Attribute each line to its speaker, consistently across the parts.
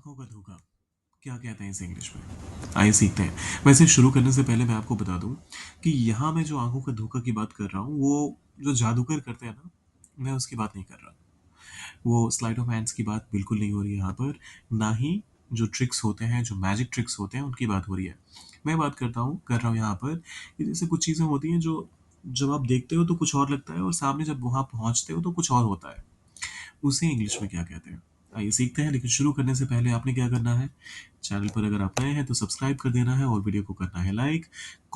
Speaker 1: आंखों का धोखा क्या कहते हैं इसे इंग्लिश में? आइए सीखते हैं। वैसे शुरू करने से पहले मैं आपको बता दूं कि यहाँ मैं जो आंखों का धोखा की बात कर रहा हूँ वो जो जादूगर करते हैं ना, मैं उसकी बात नहीं कर रहा। वो स्लाइड ऑफ हैंड्स की बात बिल्कुल नहीं हो रही है यहाँ पर। ना ही जो ट्रिक्स होते हैं, जो मैजिक ट्रिक्स होते हैं, उनकी बात हो रही है। मैं बात कर रहा हूँ यहाँ पर कि जैसे कुछ चीज़ें होती हैं जो जब आप देखते हो तो कुछ और लगता है और सामने जब वहाँ पहुँचते हो तो कुछ और होता है। उसे इंग्लिश में क्या कहते हैं? आइए सीखते हैं, लेकिन शुरू करने से पहले आपने क्या करना है? चैनल पर अगर आप नए हैं तो सब्सक्राइब कर देना है और वीडियो को करना है लाइक।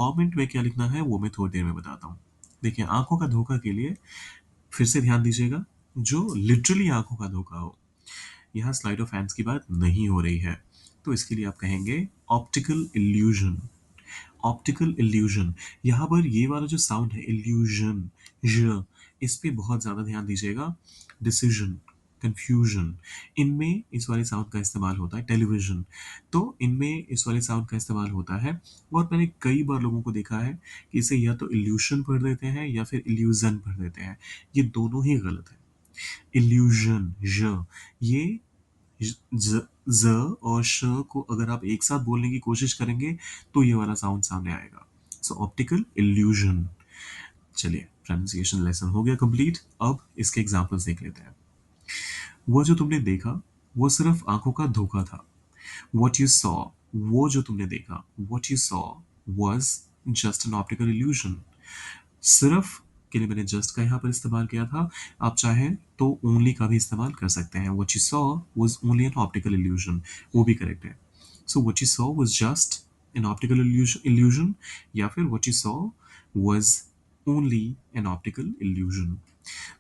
Speaker 1: कमेंट में क्या लिखना है वो मैं थोड़ी देर में बताता हूँ। देखिए, आंखों का धोखा के लिए फिर से ध्यान दीजिएगा, जो लिटरली आंखों का धोखा हो। यहाँ स्लाइड ऑफ हैंड्स की बात नहीं हो रही है, तो इसके लिए आप कहेंगे ऑप्टिकल इल्यूजन। ऑप्टिकल इल्यूजन, यहाँ पर ये वाला जो साउंड है इल्यूजन, इस पे बहुत ज़्यादा ध्यान दीजिएगा। डिसीजन, कंफ्यूजन, इनमें इस वाले साउंड का इस्तेमाल होता है। टेलीविजन, तो इनमें इस वाले साउंड का इस्तेमाल होता है। और मैंने कई बार लोगों को देखा है कि इसे या तो इल्यूशन पढ़ देते हैं या फिर इल्यूजन पढ़ देते हैं। ये दोनों ही गलत है। इल्यूजन, ये ज ज़ और श को अगर आप एक साथ बोलने की कोशिश करेंगे तो ये वाला साउंड सामने आएगा। सो ऑप्टिकल इल्यूजन। चलिए, प्रोनाउंसिएशन लेसन हो गया कंप्लीट। अब इसके एग्जांपल्स देख लेते हैं। वो जो तुमने देखा वो सिर्फ आंखों का धोखा था। What you saw, वो जो तुमने देखा, what you saw was just an optical illusion. सिर्फ के लिए मैंने जस्ट का यहाँ पर इस्तेमाल किया था। आप चाहें तो ओनली का भी इस्तेमाल कर सकते हैं। What you saw was only an optical illusion, वो भी करेक्ट है। So what you saw was just an optical illusion या फिर what you saw was only an optical illusion।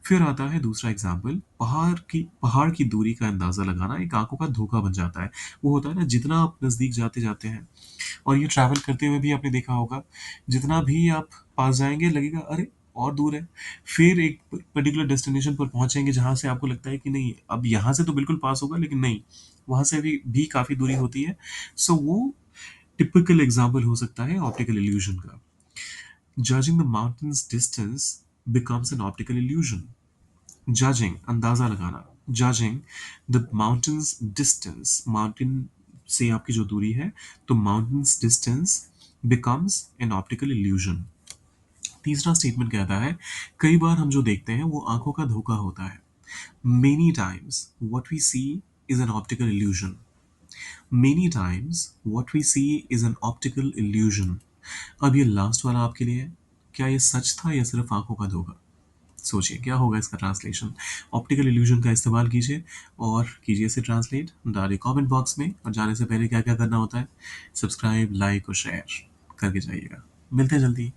Speaker 1: फिर आता है दूसरा एग्जाम्पल। पहाड़ की दूरी का अंदाजा लगाना एक आंखों का धोखा बन जाता है। वो होता है ना, जितना आप नजदीक जाते जाते हैं, और ये ट्रैवल करते हुए भी आपने देखा होगा, जितना भी आप पास जाएंगे लगेगा अरे और दूर है। फिर एक पर्टिकुलर डेस्टिनेशन पर पहुंचेंगे जहां से आपको लगता है कि नहीं, अब यहाँ से तो बिल्कुल पास होगा, लेकिन नहीं, वहां से भी काफी दूरी होती है। सो वो टिपिकल एग्जाम्पल हो सकता है ऑप्टिकल इल्यूजन का। Judging the mountains distance becomes an optical illusion। Judging, अंदाजा लगाना। Judging the mountains distance, mountain से आपकी जो दूरी है, तो mountains distance becomes N optical illusion. तीसरा स्टेटमेंट कहता है कई बार हम जो देखते हैं वो आंखों का धोखा होता है। Many times what we see is an optical illusion. Many times what we see is an optical illusion. अब ये लास्ट वाला आपके लिए है। क्या ये सच था या सिर्फ आंखों का धोखा? सोचिए क्या होगा इसका ट्रांसलेशन। ऑप्टिकल इल्यूजन का इस्तेमाल कीजिए और कीजिए इसे ट्रांसलेट। डालिए कमेंट बॉक्स में, और जाने से पहले क्या क्या करना होता है, सब्सक्राइब, लाइक और शेयर करके जाइएगा। मिलते हैं जल्दी।